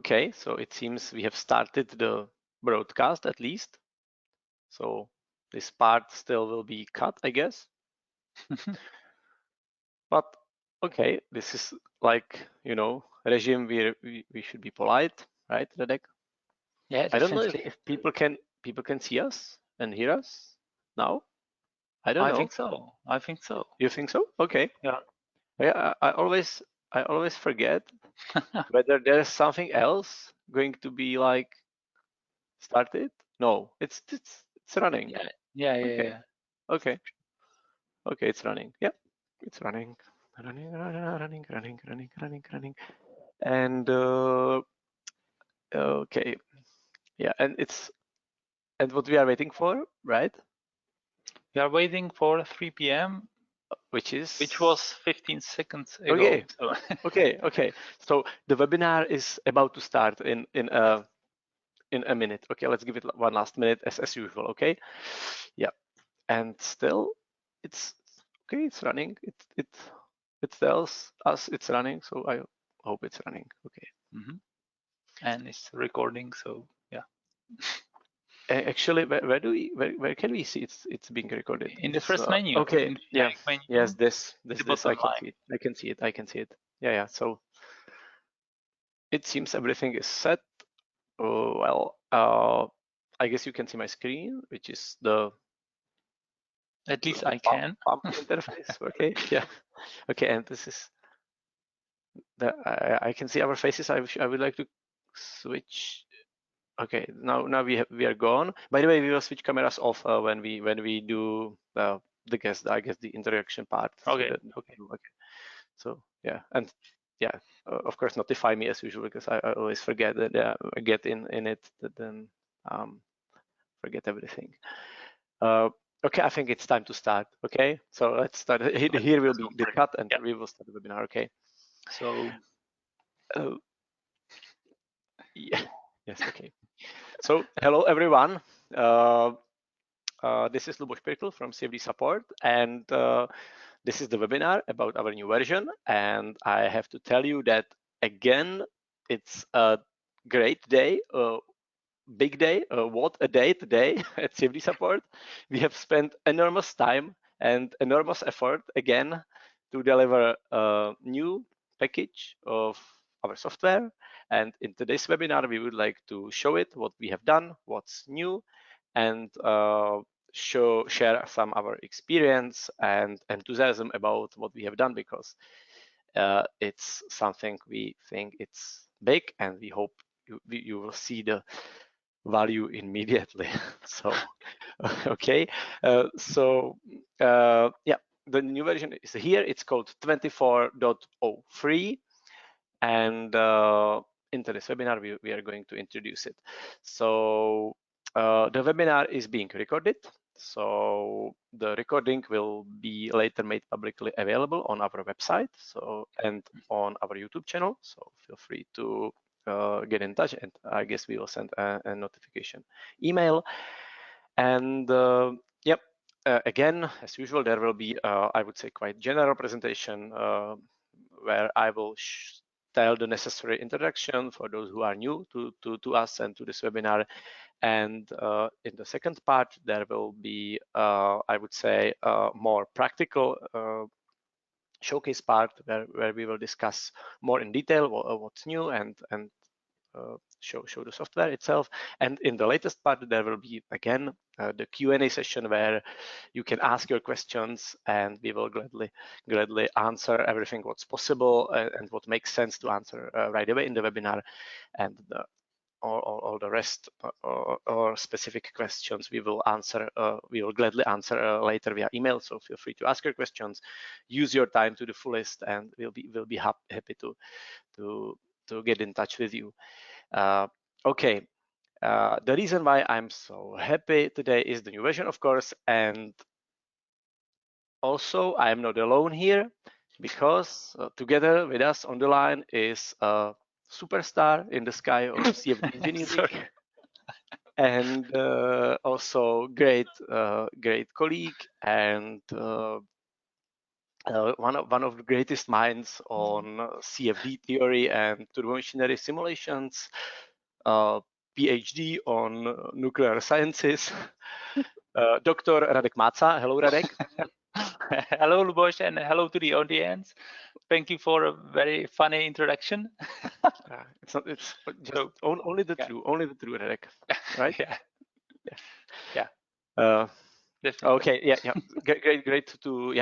Okay, so it seems we have started the broadcast at least. So this part still will be cut, I guess. But okay, this is like, regime we should be polite, right, Radek? Yeah, I don't know definitely. if people can see us and hear us now. I don't I know. think so. I think so. You think so? Okay. Yeah. Yeah, I always forget whether there's something else going to be like started. No, it's running. Yeah. Yeah. Yeah. Okay. Yeah. Okay. Okay, it's running. Yeah, it's running. Running. And okay. Yeah, and what we are waiting for, right? We are waiting for 3 p.m., Which is which was 15 seconds okay. ago. So Okay. So the webinar is about to start in a minute. Okay, let's give it one last minute as usual. Okay. Yeah, and still it's okay. It's running. It tells us it's running. So I hope it's running. Okay. and it's recording. So yeah, Actually, where can we see it's being recorded? in the first menu, Okay. in the Yeah. sharing menu, Yes. the This bottom I can line. see it. I can see it. I can see it. Yeah. So it seems everything is set. Well, I guess you can see my screen, which is the At least I pump, can. pump interface. Okay. Yeah. Okay. And this is I can see our faces. I would like to switch. Okay, now we are gone. By the way, we will switch cameras off when we do the guest, I guess, the introduction part. Okay. Okay. Okay. So yeah, and yeah, of course, notify me as usual because I always forget that I get in it, that then forget everything. Okay, I think it's time to start. Okay, so let's start. Here will be the cut, and Yeah. we will start the webinar. Okay. So Uh, yeah. Yes. Okay. So hello everyone. This is Luboš Pirkl from CFD Support, and this is the webinar about our new version. And I have to tell you that again, it's a great day, a big day. What a day today at CFD Support. We have spent enormous time and enormous effort again to deliver a new package of our software. And in today's webinar, we would like to show it, what we have done, what's new, and share some of our experience and enthusiasm about what we have done, because it's something we think it's big, and we hope you will see the value immediately. So okay, yeah, the new version is here. It's called 24.03, and in today's webinar we are going to introduce it. So the webinar is being recorded, so the recording will be later made publicly available on our website, so and on our YouTube channel. So feel free to get in touch, and I guess we will send a notification email. And yep, again, as usual, there will be I would say quite general presentation where I will tell the necessary introduction for those who are new to us and to this webinar. And in the second part, there will be, I would say, more practical showcase part where we will discuss more in detail what's new and show the software itself. And in the latest part, there will be again the Q&A session where you can ask your questions, and we will gladly answer everything what's possible and what makes sense to answer right away in the webinar. And all the rest or specific questions we will answer. We will gladly answer later via email. So feel free to ask your questions. Use your time to the fullest, and we'll be happy to get in touch with you. Okay. The reason why I'm so happy today is the new version, of course, and also I am not alone here, because together with us on the line is a superstar in the sky of CFD engineering, and also great colleague and one of the greatest minds on CFD theory and turbomachinery simulations, PhD on nuclear sciences, Dr. Radek Maca. Hello, Radek. Hello, Luboš, and hello to the audience. Thank you for a very funny introduction. It's not. It's just so, only the true, Radek. Right? Yeah. Yeah. Definitely. Okay. Yeah. Great to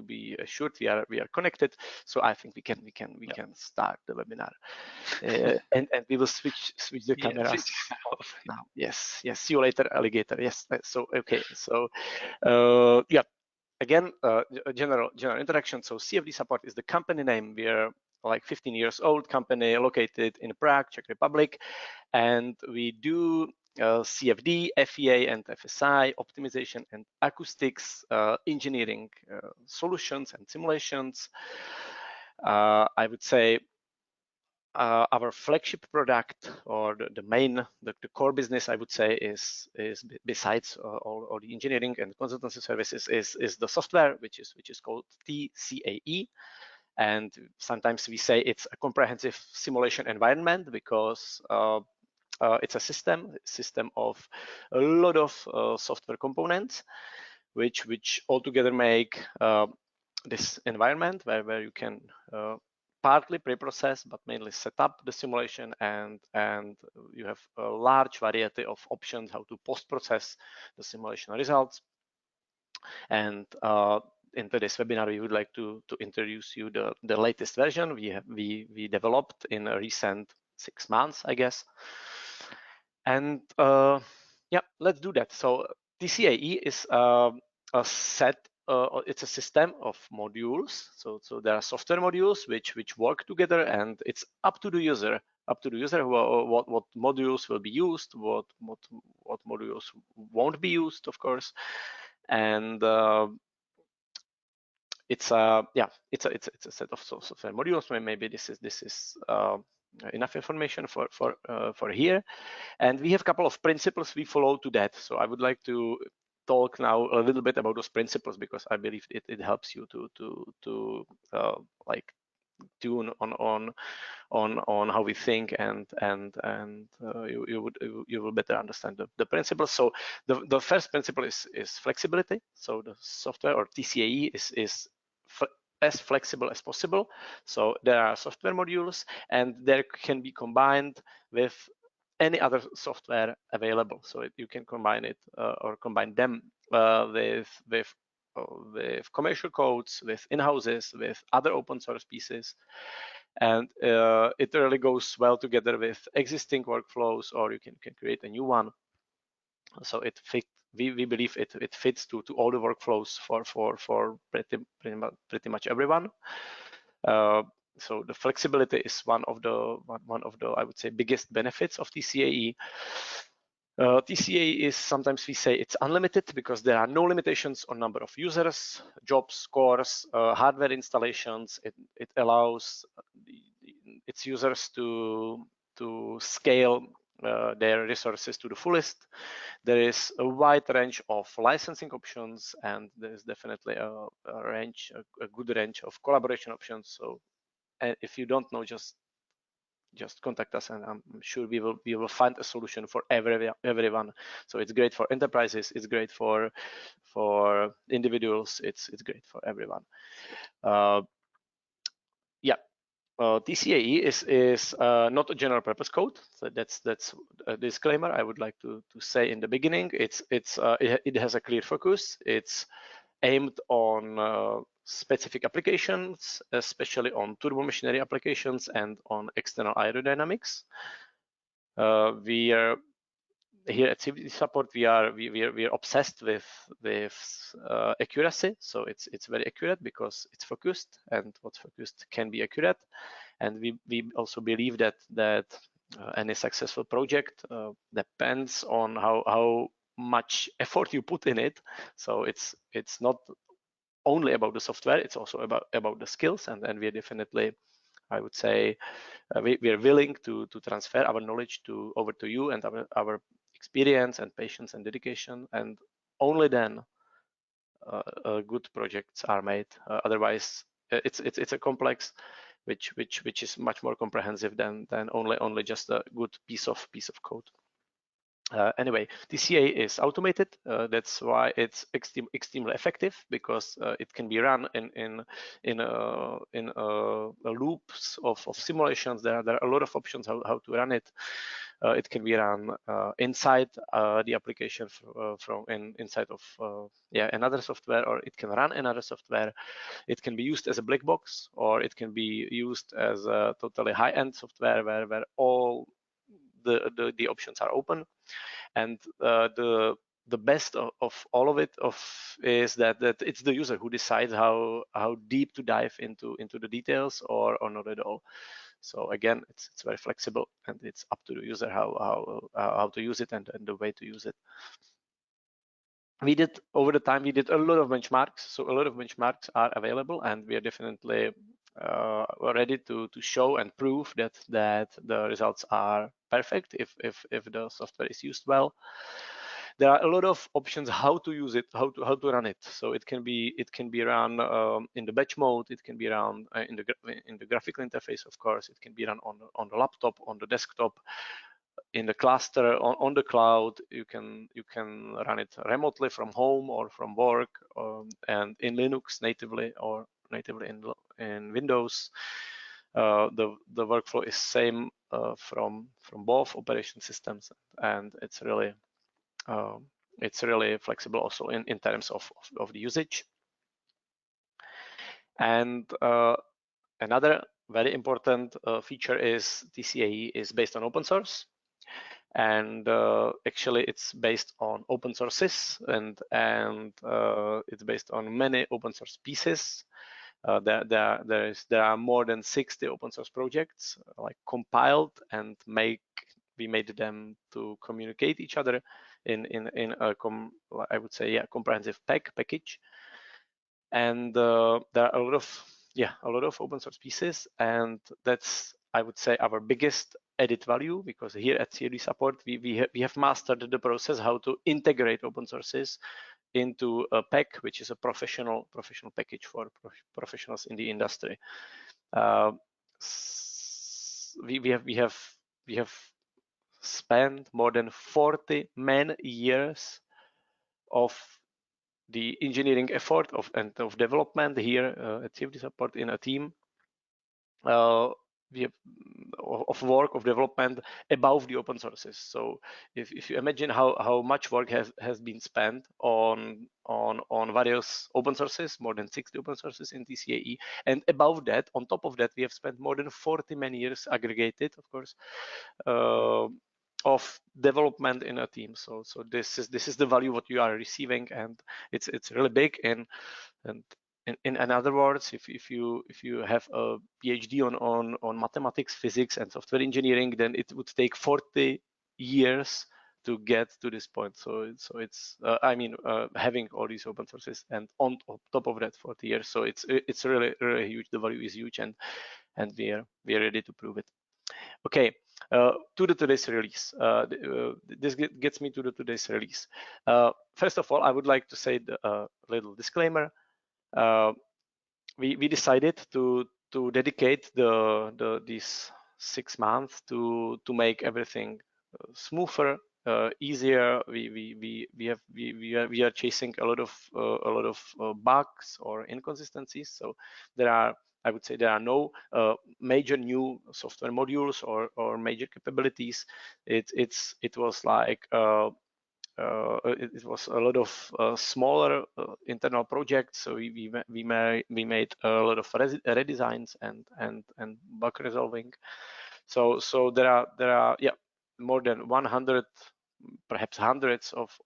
be assured we are connected. So I think we can start the webinar, and we will switch the cameras now. Yes. See you later, alligator. Yes. So okay. So yeah. Again, a general introduction. So CFD Support is the company name. We are like 15 years old company located in Prague, Czech Republic, and we do CFD, FEA, and FSI optimization and acoustics engineering solutions and simulations. I would say our flagship product, or the main, the core business, I would say, is besides all the engineering and consultancy services, is the software, which is called TCAE. And sometimes we say it's a comprehensive simulation environment because it's a system of a lot of software components, which altogether make this environment where you can partly pre-process, but mainly set up the simulation, and you have a large variety of options how to post-process the simulation results. And in today's webinar, we would like to introduce you the latest version we developed in a recent 6 months, I guess. And yeah, let's do that. So TCAE is a set. It's a system of modules. So there are software modules which work together, and it's up to the user what modules will be used, what modules won't be used, of course. And it's a set of software modules. Maybe this is enough information for here. And we have a couple of principles we follow to that. So I would like to talk now a little bit about those principles, because I believe it helps you to like tune on how we think, and you will better understand the principles. So the first principle is flexibility. So the software, or TCAE, is as flexible as possible. So there are software modules, and they can be combined with any other software available. So you can combine it or combine them with commercial codes, with in-houses, with other open source pieces. And it really goes well together with existing workflows, or you can create a new one. So we believe it fits to all the workflows for pretty much everyone. So the flexibility is one of the I would say biggest benefits of TCAE. TCAE is, sometimes we say it's unlimited, because there are no limitations on number of users, jobs, cores, hardware installations. It allows its users to scale their resources to the fullest. There is a wide range of licensing options, and there is definitely a good range of collaboration options. So if you don't know, just contact us, and I'm sure we will find a solution for everyone. So it's great for enterprises, it's great for individuals, it's great for everyone. Yeah. TCAE is not a general purpose code. So that's a disclaimer I would like to say in the beginning. It has a clear focus. It's aimed on specific applications, especially on turbomachinery applications and on external aerodynamics. We are here at CFD Support. We are obsessed with accuracy. So it's very accurate because it's focused, and what's focused can be accurate. And we also believe that any successful project depends on how much effort you put in it. So it's not only about the software, it's also about the skills, and we are definitely, I would say, we are willing to transfer our knowledge over to you, and our experience and patience and dedication, and only then good projects are made. Otherwise, it's a complex which is much more comprehensive than only just a good piece of code. Anyway, TCAE is automated. That's why it's extremely effective, because it can be run in loops of simulations. There are a lot of options how to run it. It can be run inside the application from inside of another software, or it can run another software. It can be used as a black box, or it can be used as a totally high-end software where all the options are open. And the best of all of it is that it's the user who decides how deep to dive into the details or not at all. So again, it's very flexible, and it's up to the user how to use it and the way to use it. Over the time, we did a lot of benchmarks. So a lot of benchmarks are available, and we are definitely ready to show and prove that the results are perfect if the software is used well. There are a lot of options how to use it, how to run it. So it can be run in the batch mode. It can be run in the graphical interface, of course. It can be run on the laptop, on the desktop, in the cluster, on the cloud. You can run it remotely from home or from work, and in Linux natively or natively in Windows. The workflow is same from both operation systems, and it's really flexible also in terms of the usage. And another very important feature is TCAE is based on open source. And actually it's based on open sources, and it's based on many open source pieces. There are more than 60 open source projects like compiled, and we made them to communicate each other in a I would say comprehensive package. And there are a lot of open source pieces, and that's, I would say, our biggest added value, because here at CFD support we have mastered the process how to integrate open sources into a pack, which is a professional package for professionals in the industry. We have spent more than 40 man-years of the engineering effort of development here at CFD support in a team. We have of work of development above the open sources. So if you imagine how much work has been spent on various open sources, more than 60 open sources in TCAE, and above that, on top of that, we have spent more than 40 man-years aggregated, of course, of development in a team. So this is the value what you are receiving, and it's really big. And in other words, if you have a PhD on mathematics, physics, and software engineering, then it would take 40 years to get to this point. So it's having all these open sources, and on top of that 40 years. So it's really huge. The value is huge, and we are ready to prove it. Okay, to today's release. This gets me to today's release. First of all, I would like to say a little disclaimer. We decided to dedicate these 6 months to make everything smoother, easier. We are chasing a lot of bugs or inconsistencies. So I would say there are no major new software modules or major capabilities. It was like it was a lot of smaller internal projects. So we made a lot of redesigns and bug resolving. So there are more than 100, perhaps hundreds of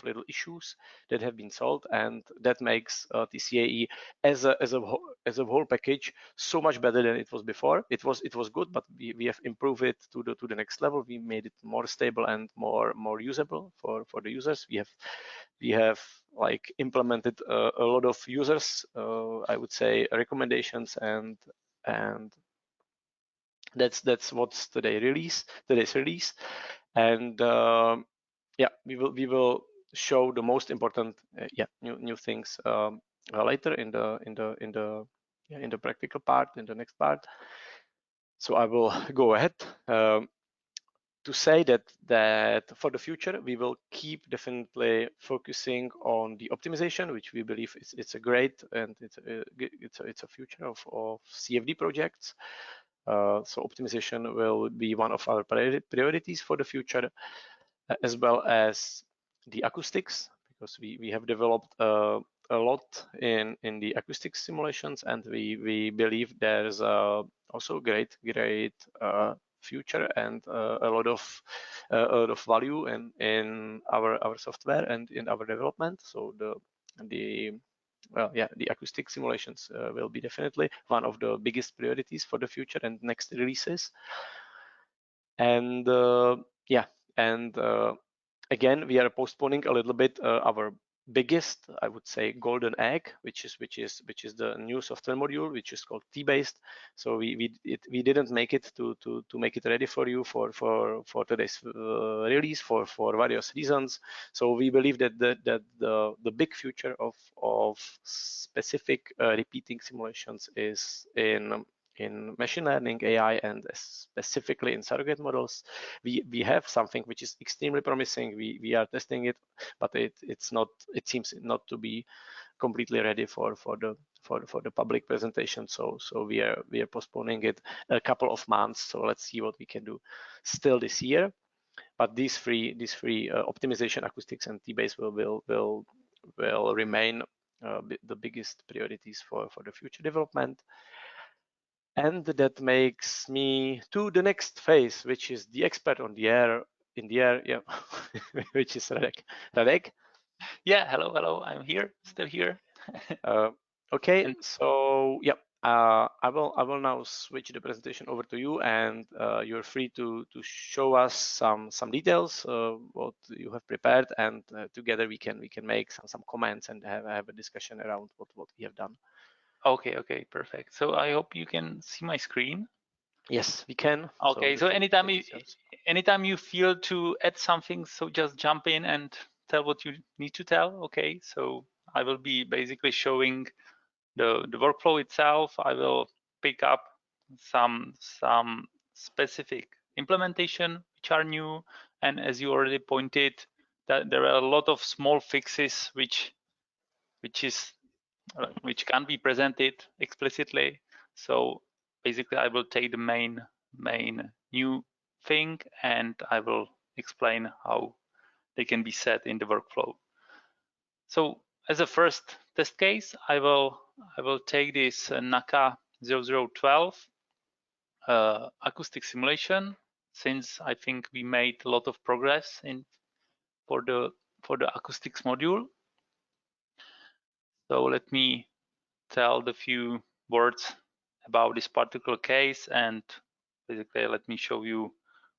little issues that have been solved, and that makes TCAE as a whole package so much better than it was before. It was good, but we have improved it to the next level. We made it more stable and more usable for the users. We have like implemented a lot of users, I would say, recommendations, and that's what's today's release. And we will show the most important new things later in the practical part, in the next part. So I will go ahead to say that for the future we will keep definitely focusing on the optimization, which we believe it's a great and it's a future of CFD projects. So optimization will be one of our priorities for the future, as well as the acoustics, because we have developed a lot in the acoustic simulations, and we believe there's also great future and a lot of value in our software and in our development. So the acoustic simulations will be definitely one of the biggest priorities for the future and next releases. And again, we are postponing a little bit our biggest, I would say, golden egg, which is the new software module, which is called T-based. So we didn't make it to make it ready for you for today's release for various reasons. So we believe that the big future of specific repeating simulations is in machine learning, AI, and specifically in surrogate models. We have something which is extremely promising. We are testing it, but it seems not to be completely ready for the public presentation. So we are postponing it a couple of months. So let's see what we can do still this year. But these three optimization, acoustics, and T-base will remain the biggest priorities for the future development. And that makes me to the next phase, which is the expert on the air, in the air, yeah, which is Radek. Radek? Yeah, hello, I'm here, still here. Okay, And so yeah, I will now switch the presentation over to you, and you're free to show us some details what you have prepared, and together we can make some comments and have a discussion around what we have done. okay, perfect. So I hope you can see my screen. Yes, we can. Okay, so yours. anytime you feel to add something, so just jump in and tell what you need to tell. Okay, so I will be basically showing the workflow itself. I will pick up some specific implementation which are new, and as you already pointed, that there are a lot of small fixes which can be presented explicitly. So basically, I will take the main new thing and I will explain how they can be set in the workflow. So as a first test case, I will take this NACA 0012 acoustic simulation, since I think we made a lot of progress in for the acoustics module. So let me tell the few words about this particular case, and basically let me show you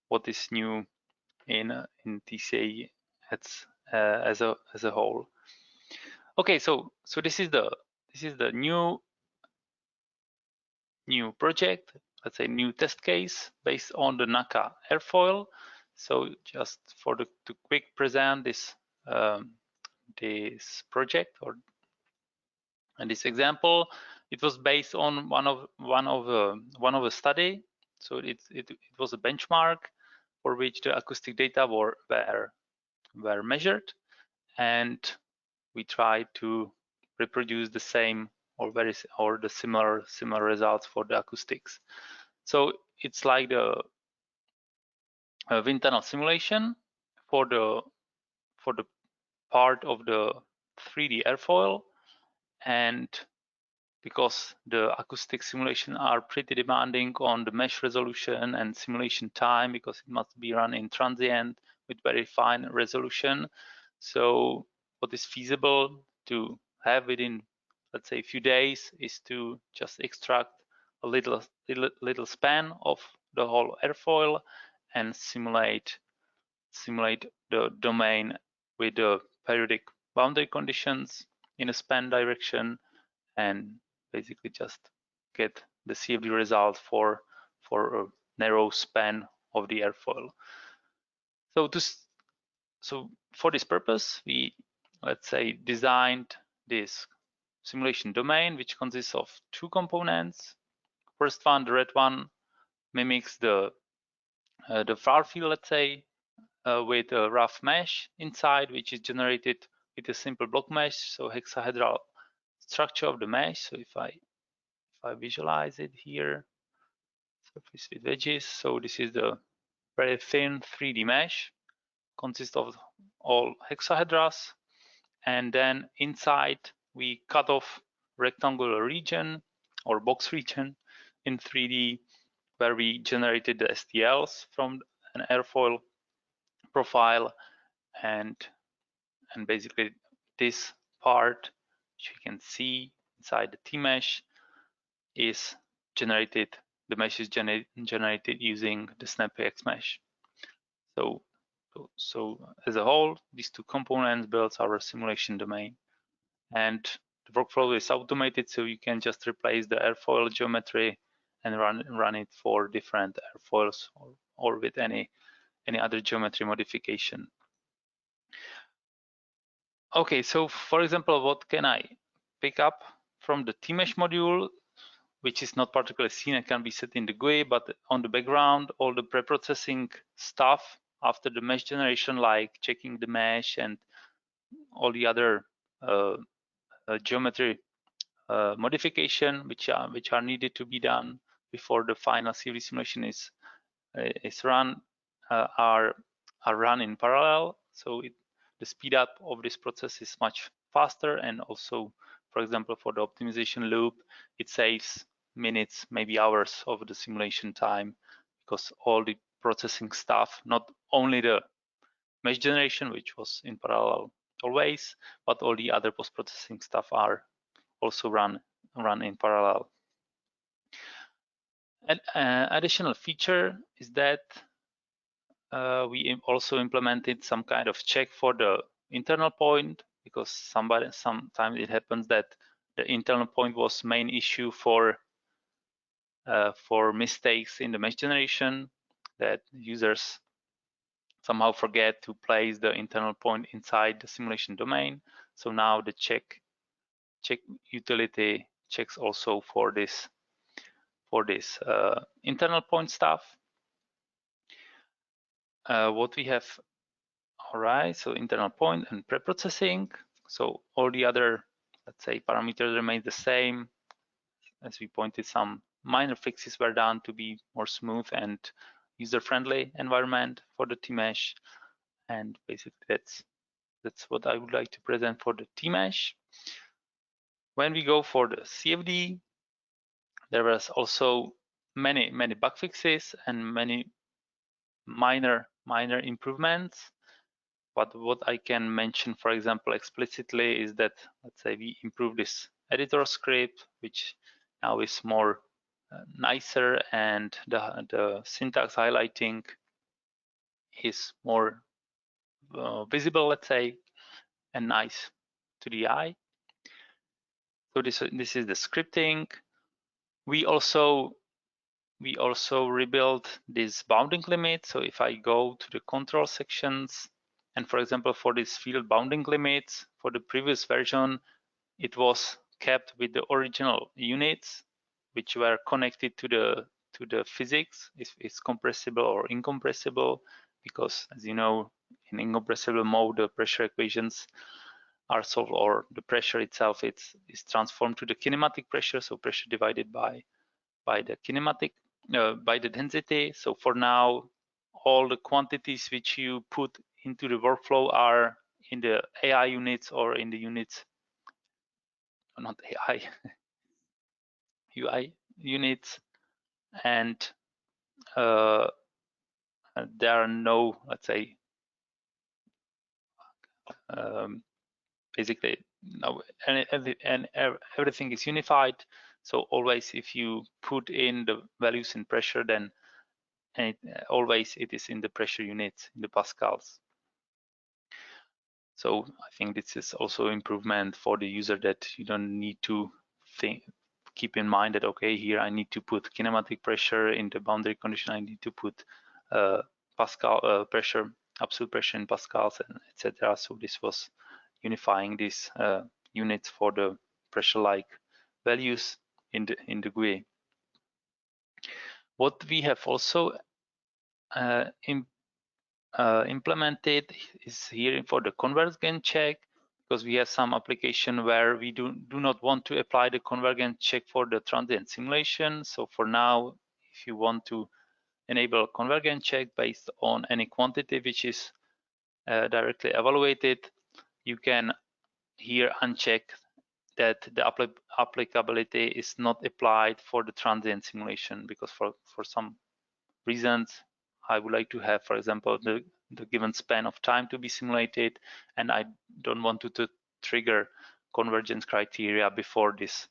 what is new in TCAE as a whole. Okay, so this is the new project, let's say new test case based on the NACA airfoil. So just to quick present this this project and this example, it was based on one of a study. So it was a benchmark for which the acoustic data were measured, and we tried to reproduce the same or the similar results for the acoustics. So it's like the wind tunnel simulation for the part of the 3D airfoil, and because the acoustic simulation are pretty demanding on the mesh resolution and simulation time, because it must be run in transient with very fine resolution. So what is feasible to have within, let's say, a few days is to just extract a little span of the whole airfoil and simulate the domain with the periodic boundary conditions in a span direction, and basically just get the CFD result for a narrow span of the airfoil. So for this purpose, we, let's say, designed this simulation domain, which consists of two components. First one, the red one, mimics the far field, let's say, with a rough mesh inside, which is generated with a simple block mesh, so hexahedral structure of the mesh. So if I visualize it here, surface with wedges. So this is the very thin 3D mesh, consists of all hexahedras, and then inside we cut off rectangular region or box region in 3D, where we generated the STLs from an airfoil profile, and basically this part, which you can see inside the T-mesh, is generated. The mesh is generated using the SnapAX mesh. So as a whole, these two components builds our simulation domain, and the workflow is automated, so you can just replace the airfoil geometry and run it for different airfoils or with any other geometry modification. Okay, so for example, what can I pick up from the T-mesh module, which is not particularly seen and can be set in the GUI, but on the background, all the pre-processing stuff after the mesh generation, like checking the mesh and all the other geometry modification which are needed to be done before the final CFD simulation is run, are run in parallel. So the speed up of this process is much faster, and also, for example, for the optimization loop, it saves minutes, maybe hours of the simulation time, because all the processing stuff, not only the mesh generation, which was in parallel always, but all the other post-processing stuff are also run in parallel. An additional feature is that we also implemented some kind of check for the internal point, because sometimes it happens that the internal point was main issue for mistakes in the mesh generation, that users somehow forget to place the internal point inside the simulation domain. So now the check utility checks also for this internal point stuff. What we have, all right, so internal point and pre-processing. So all the other, let's say, parameters remain the same. As we pointed, some minor fixes were done to be more smooth and user-friendly environment for the T-mesh. And basically that's what I would like to present for the T-mesh. When we go for the CFD, there was also many bug fixes and many minor improvements. But what I can mention, for example, explicitly is that, let's say, we improved this editor script, which now is more nicer, and the syntax highlighting is more visible, let's say, and nice to the eye. So this is the scripting. We also rebuilt this bounding limit. So if I go to the control sections, and for example, for this field bounding limits, for the previous version, it was kept with the original units, which were connected to the physics, if it's compressible or incompressible, because as you know, in incompressible mode, the pressure equations are solved, or the pressure itself is transformed to the kinematic pressure, so pressure divided by the kinematic, by the density. So for now, all the quantities which you put into the workflow are in the AI units, or in the units, not AI, UI units, and there are no, let's say, basically no, and everything is unified. So always, if you put in the values in pressure, then always it is in the pressure units, in the pascals. So I think this is also improvement for the user, that you don't need to keep in mind that, okay, here I need to put kinematic pressure in the boundary condition, I need to put Pascal pressure. absolute pressure in pascals, and etc. So this was unifying these units for the pressure-like values in the GUI. What we have also implemented is here for the convergence check, because we have some application where we do not want to apply the convergence check for the transient simulation. So for now, if you want to enable convergence check based on any quantity which is directly evaluated, you can here uncheck that the applicability is not applied for the transient simulation, because for some reasons I would like to have, for example, the given span of time to be simulated, and I don't want to trigger convergence criteria before this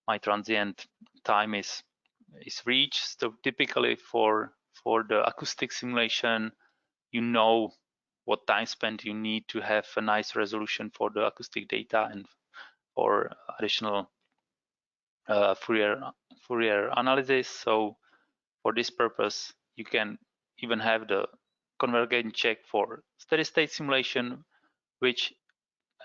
my transient time is reached. So typically for the acoustic simulation, you know what time span you need to have a nice resolution for the acoustic data and for additional Fourier analysis. So for this purpose, you can even have the convergence check for steady state simulation, which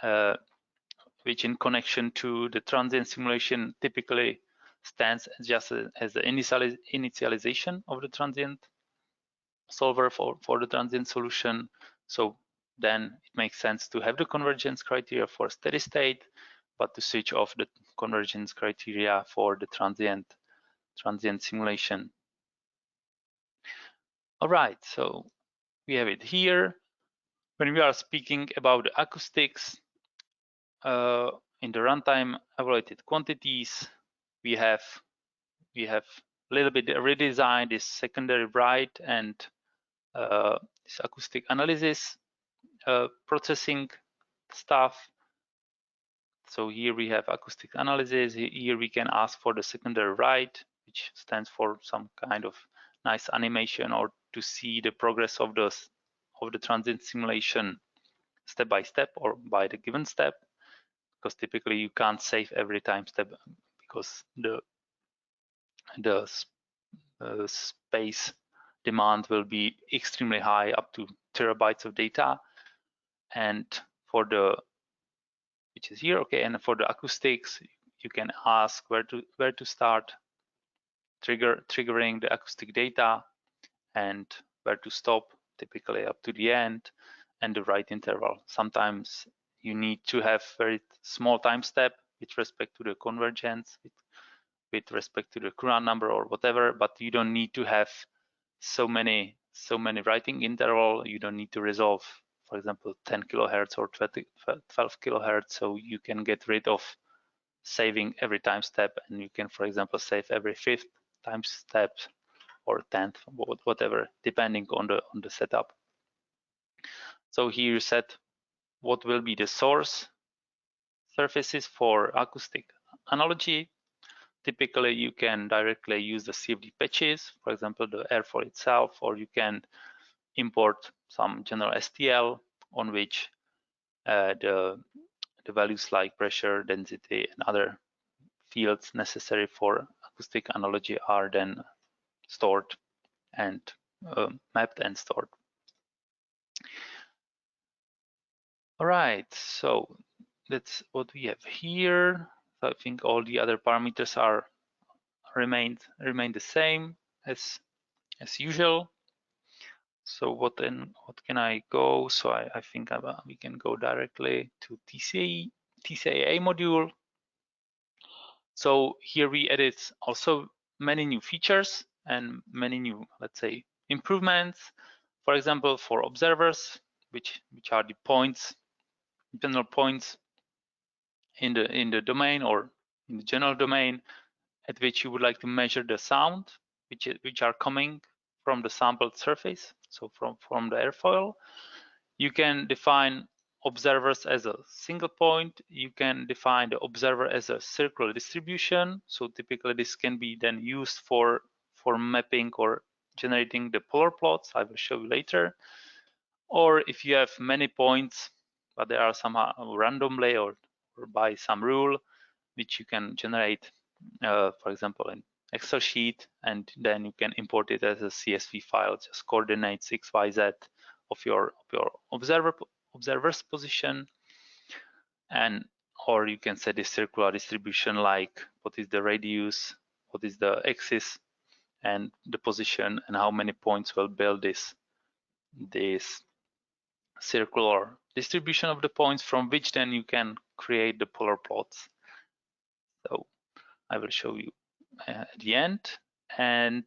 in connection to the transient simulation typically stands just as the initialization of the transient solver for the transient solution. So then it makes sense to have the convergence criteria for steady state, but to switch off the convergence criteria for the transient simulation. All right, so we have it here. When we are speaking about the acoustics in the runtime evaluated quantities, we have a little bit redesigned this secondary bright and this acoustic analysis processing stuff. So here we have acoustic analysis. Here we can ask for the secondary write, which stands for some kind of nice animation, or to see the progress of the transient simulation step by step or by the given step, because typically you can't save every time step because the space demand will be extremely high, up to terabytes of data. And for the, which is here, okay, and for the acoustics, you can ask where to start triggering the acoustic data and where to stop, typically up to the end, and the write interval. Sometimes you need to have very small time step with respect to the convergence, with respect to the Courant number or whatever, but you don't need to have so many writing interval. You don't need to resolve, for example, 10 kilohertz or 12 kilohertz, so you can get rid of saving every time step, and you can, for example, save every 5th time step or 10th, whatever, depending on the setup. So here you set what will be the source surfaces for acoustic analogy. Typically, you can directly use the CFD patches, for example, the airfoil itself, or you can import some general STL on which the values like pressure, density, and other fields necessary for acoustic analogy are then stored and mapped and stored. All right, so that's what we have here. So I think all the other parameters are remain the same as usual. So what can I go? So I think we can go directly to TCAE module. So here we added also many new features and many new, let's say, improvements. For example, for observers, which are the points, general points in the domain or in the general domain at which you would like to measure the sound, which are coming from the sampled surface, so from the airfoil. You can define observers as a single point. You can define the observer as a circular distribution. So typically this can be then used for mapping or generating the polar plots. I will show you later. Or if you have many points, but they are somehow randomly or by some rule, which you can generate, for example, in Excel sheet, and then you can import it as a CSV file, just coordinates X, Y, Z of your observer's position, and or you can set a circular distribution like what is the radius, what is the axis, and the position, and how many points will build this circular distribution of the points, from which then you can create the polar plots. So I will show you at the end. And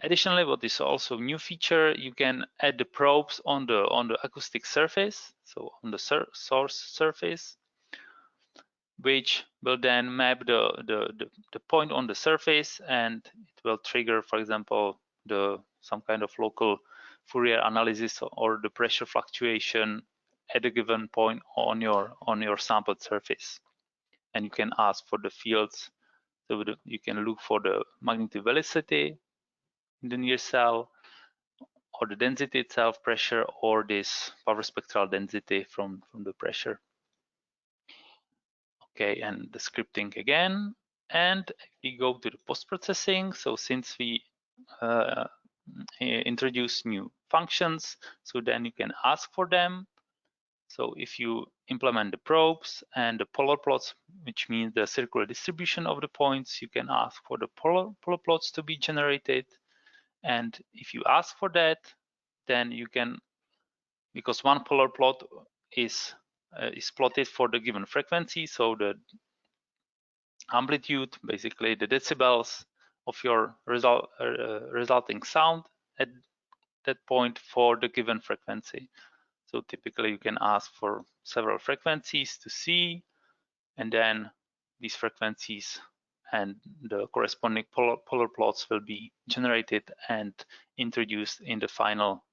additionally, what is also a new feature, you can add the probes on the acoustic surface, so on the source surface, which will then map the point on the surface, and it will trigger, for example, some kind of local Fourier analysis or the pressure fluctuation at a given point on your sampled surface. And you can ask for the fields. So you can look for the magnetic velocity in the near cell, or the density itself, pressure, or this power spectral density from the pressure. Okay, and the scripting again. And we go to the post-processing. So since we introduce new functions, so then you can ask for them. So if you implement the probes and the polar plots, which means the circular distribution of the points, you can ask for the polar plots to be generated. And if you ask for that, then you can, because one polar plot is plotted for the given frequency, so the amplitude, basically the decibels of your resulting sound at that point for the given frequency. So typically you can ask for several frequencies to see, and then these frequencies and the corresponding polar plots will be generated and introduced in the final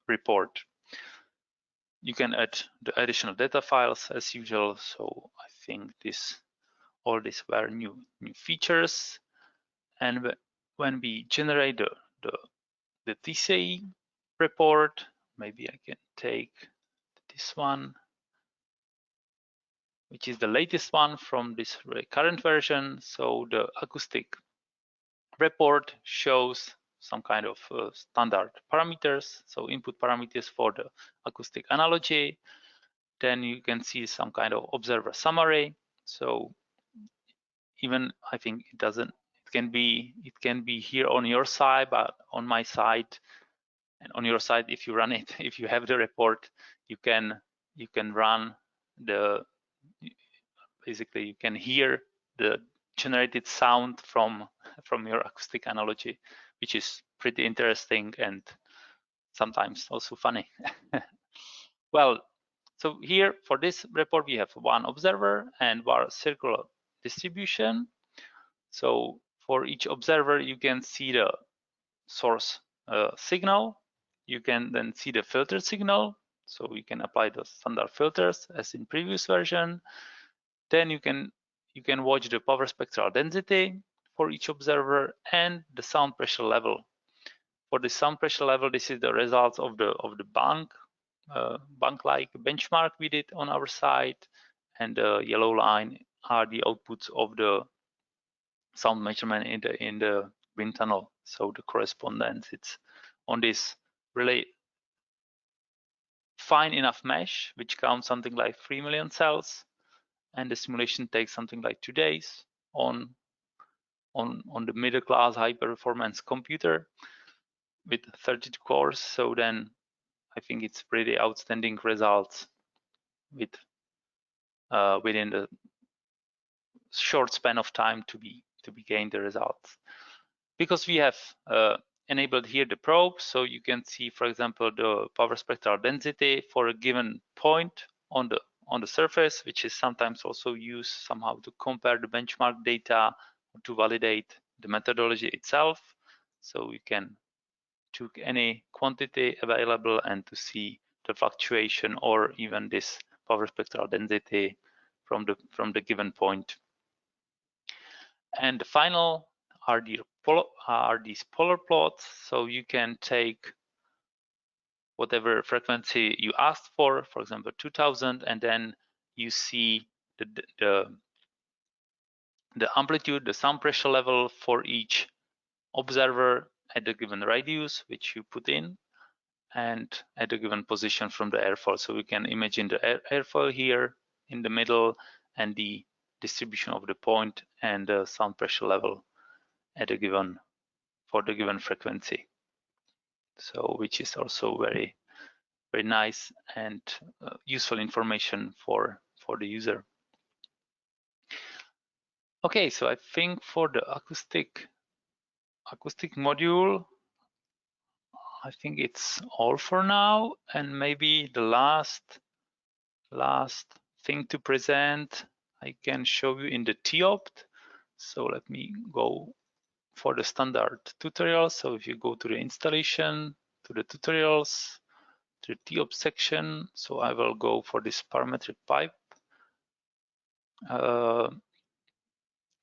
report. You can add the additional data files as usual. So I think all these were new features. And when we generate the TCAE report, maybe I can take this one, which is the latest one from this current version. So the acoustic report shows some kind of standard parameters, so input parameters for the acoustic analogy. Then you can see some kind of observer summary. So even I think it can be here on your side, but on my side and on your side, if you run it, if you have the report, you can run basically you can hear the generated sound from your acoustic analogy, which is pretty interesting and sometimes also funny. Well, so here for this report we have one observer and one circular distribution. So for each observer you can see the source signal. You can then see the filter signal, so we can apply the standard filters as in previous version. Then you can watch the power spectral density for each observer and the sound pressure level. For the sound pressure level, this is the results of the bank-like benchmark we did on our site, and the yellow line are the outputs of the sound measurement in the wind tunnel. So the correspondence, it's on this really fine enough mesh, which counts something like 3 million cells, and the simulation takes something like 2 days on the middle class high performance computer with 32 cores. So then I think it's pretty outstanding results with within the short span of time to be gained the results. Because we have enabled here the probe, so you can see, for example, the power spectral density for a given point on the surface, which is sometimes also used somehow to compare the benchmark data or to validate the methodology itself. So you can took any quantity available and to see the fluctuation or even this power spectral density from the given point. And the final are these polar plots. So you can take whatever frequency you asked for example 2000, and then you see the amplitude, the sound pressure level for each observer at the given radius which you put in, and at a given position from the airfoil. So we can imagine the airfoil here in the middle and the distribution of the point and the sound pressure level at a given for the given frequency. So which is also very nice and useful information for the user. Okay, so I think for the acoustic module, I think it's all for now, and maybe the last thing to present I can show you in the TOPT. So let me go for the standard tutorial. So if you go to the installation, to the tutorials, to the TOPT section, so I will go for this parametric pipe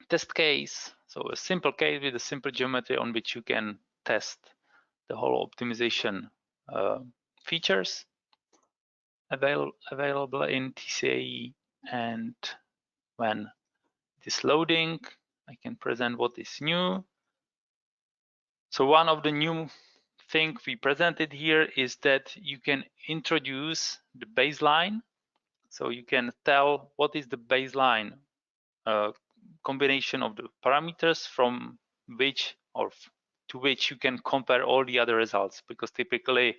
test case. So a simple case with a simple geometry on which you can test the whole optimization features available in TCAE. And when it is loading, I can present what is new. So one of the new things we presented here is that you can introduce the baseline. So you can tell what is the baseline combination of the parameters from which or to which you can compare all the other results, because typically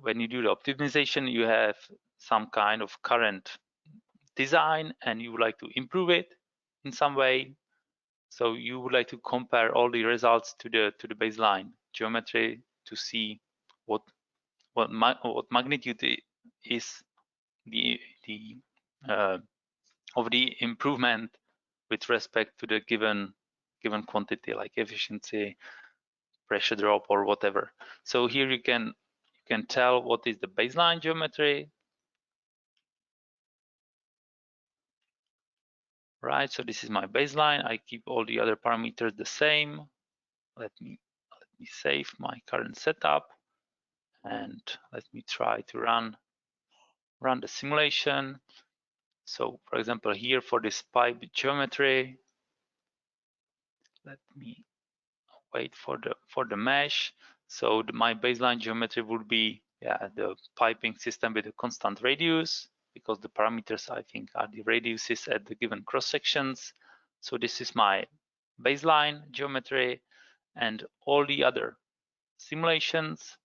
when you do the optimization you have some kind of current design and you would like to improve it in some way. So you would like to compare all the results to the baseline geometry to see what magnitude is the of the improvement with respect to the given quantity, like efficiency, pressure drop, or whatever. So here you can tell what is the baseline geometry, right? So this is my baseline. I keep all the other parameters the same. Let me save my current setup, and let me try to run the simulation. So for example, here for this pipe geometry, let me wait for the mesh. So my baseline geometry would be the piping system with a constant radius, because the parameters I think are the radiuses at the given cross sections. So this is my baseline geometry, and all the other simulations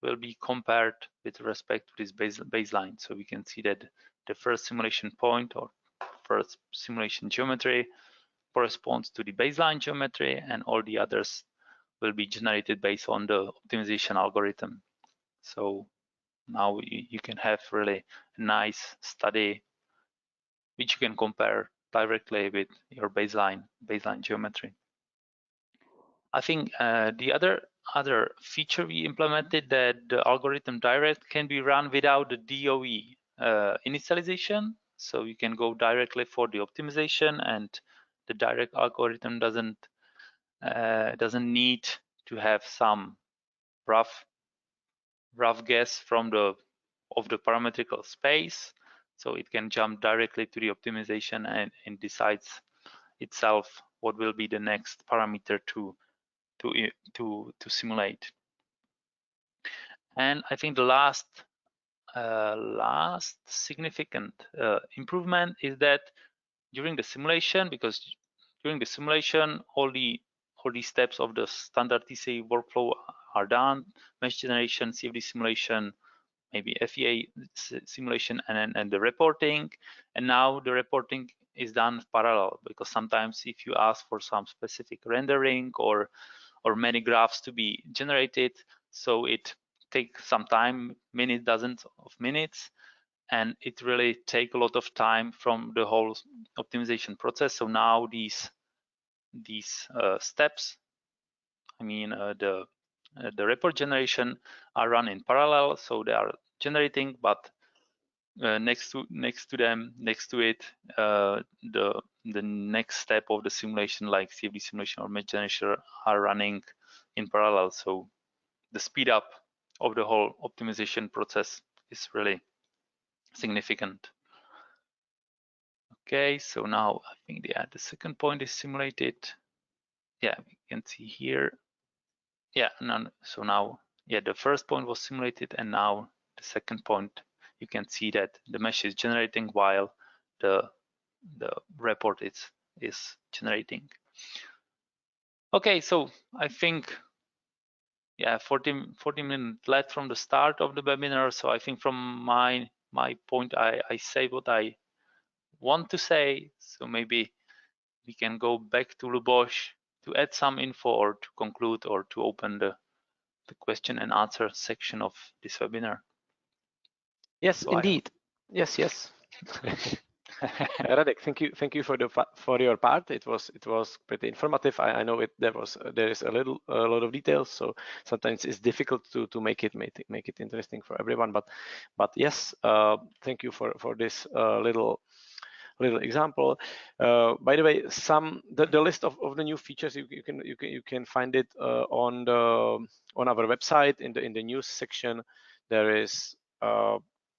will be compared with respect to this baseline. So we can see that the first simulation point or first simulation geometry corresponds to the baseline geometry, and all the others will be generated based on the optimization algorithm. So now you can have really a nice study which you can compare directly with your baseline geometry. I think the other feature we implemented, that the algorithm direct can be run without the DOE initialization. So you can go directly for the optimization, and the direct algorithm doesn't need to have some rough guess from the parametrical space. So it can jump directly to the optimization and decides itself what will be the next parameter to simulate. And I think the last significant improvement is that during the simulation, because during the simulation all the steps of the standard TCAE workflow are done: mesh generation, CFD simulation, maybe FEA simulation, and the reporting. And now the reporting is done parallel, because sometimes if you ask for some specific rendering or many graphs to be generated, so it takes some time, dozens of minutes, and it really takes a lot of time from the whole optimization process. So now these steps, I mean the report generation, are run in parallel. So they are generating, but next to it, the next step of the simulation, like CFD simulation or mesh generation, are running in parallel. So the speed up of the whole optimization process is really significant. Okay, so now I think the second point is simulated. Yeah, we can see here. Yeah, so now yeah, the first point was simulated, and now the second point, you can see that the mesh is generating while the report is generating. Okay, so I think, yeah, 40 minutes left from the start of the webinar. So I think from my point, I say what I want to say. So maybe we can go back to Luboš to add some info, or to conclude, or to open the question and answer section of this webinar. Yes, So indeed. Yes. Radek, thank you for your part. It was pretty informative. I know there is a lot of details, so sometimes it's difficult to make it interesting for everyone. But yes, thank you for this little example. By the way, the list of the new features you can find it on our website in the news section. There is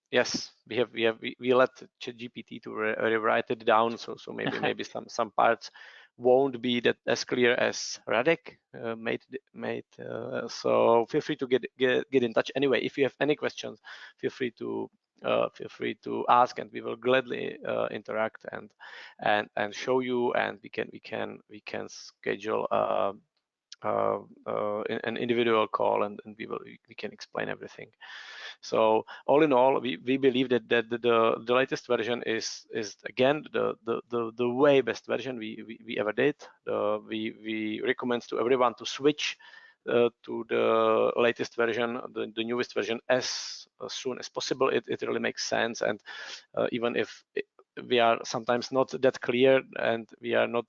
yes, we let ChatGPT to rewrite it down, so maybe some parts won't be that as clear as Radek made. So feel free to get in touch. Anyway, if you have any questions, feel free to ask, and we will gladly interact and show you, and we can schedule an individual call, and we can explain everything. So all in all, we believe that the latest version is again the way best version we ever did. We recommend to everyone to switch to the latest version, the newest version, as soon as possible. It really makes sense, and even if we are sometimes not that clear, and we are not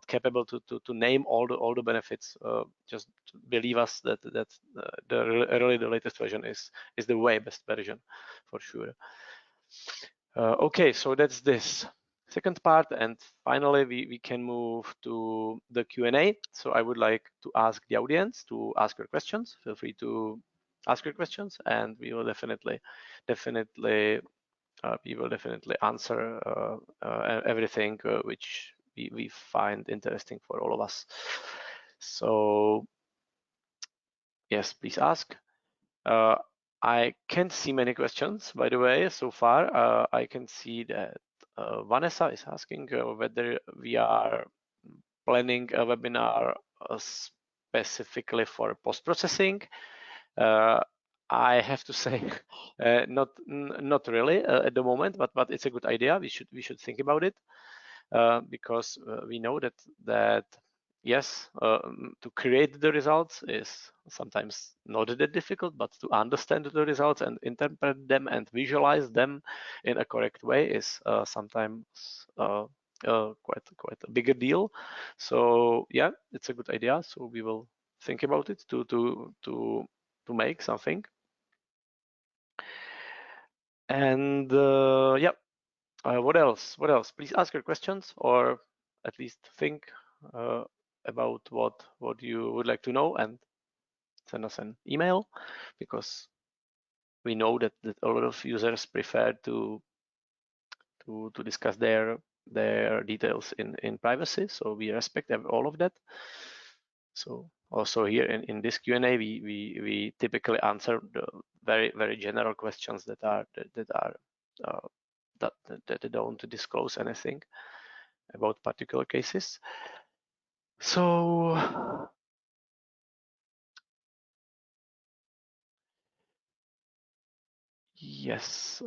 capable to name all the benefits, just believe us that the latest version is the way best version for sure. Okay, so that's this second part, and finally we can move to the Q&A. So I would like to ask the audience to ask your questions. Feel free to ask your questions, and we will definitely answer everything which we find interesting for all of us. So yes, please ask. I can't see many questions, by the way, so far. I can see that Vanessa is asking whether we are planning a webinar specifically for post-processing. I have to say, not really at the moment, but it's a good idea. We should think about it, because we know that yes, to create the results is sometimes not that difficult, but to understand the results and interpret them and visualize them in a correct way is sometimes quite a bigger deal. So yeah, it's a good idea. So we will think about it to make something. And yeah, what else? Please ask your questions, or at least think about what you would like to know, and send us an email, because we know that a lot of users prefer to discuss their details in privacy. So we respect all of that. So also here in this Q&A, we typically answer the very general questions that don't disclose anything about particular cases. So yes,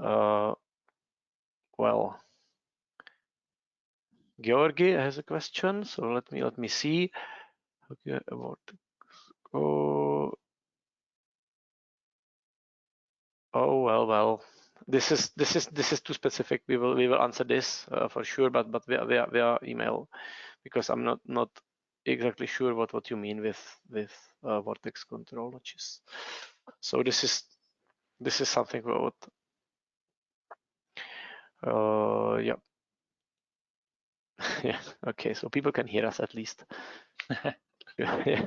well, Georgi has a question, so let me see. Okay, about well, this is too specific. We will answer this for sure, but via email, because I'm not exactly sure what you mean with vortex control, which is, so this is something about yeah. Yeah, okay, so people can hear us at least. Yeah.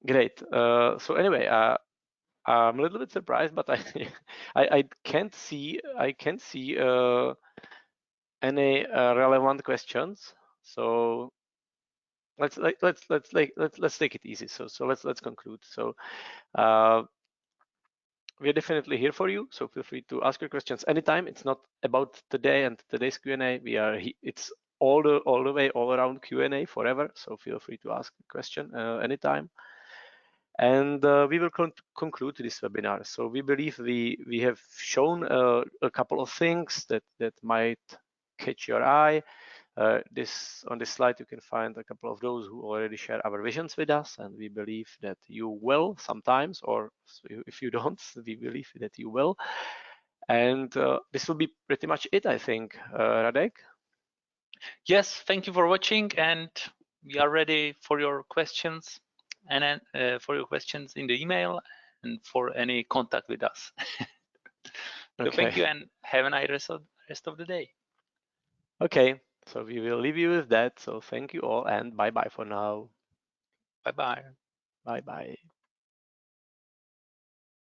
Great. So anyway, I'm a little bit surprised, but I can't see any relevant questions. So let's take it easy. So let's conclude. So we're definitely here for you. So feel free to ask your questions anytime. It's not about today and today's Q&A. It's all the way all around Q&A forever. So feel free to ask a question anytime. And we will conclude this webinar. So we believe we have shown a couple of things that might catch your eye. On this slide, you can find a couple of those who already share our visions with us, and we believe that you will sometimes, or if you don't, we believe that you will. And this will be pretty much it, I think. Radek? Yes, thank you for watching, and we are ready for your questions and for your questions in the email and for any contact with us. So Okay. thank you and have a nice rest of the day. Okay, so we will leave you with that. So thank you all and bye-bye for now. Bye-bye. Bye-bye.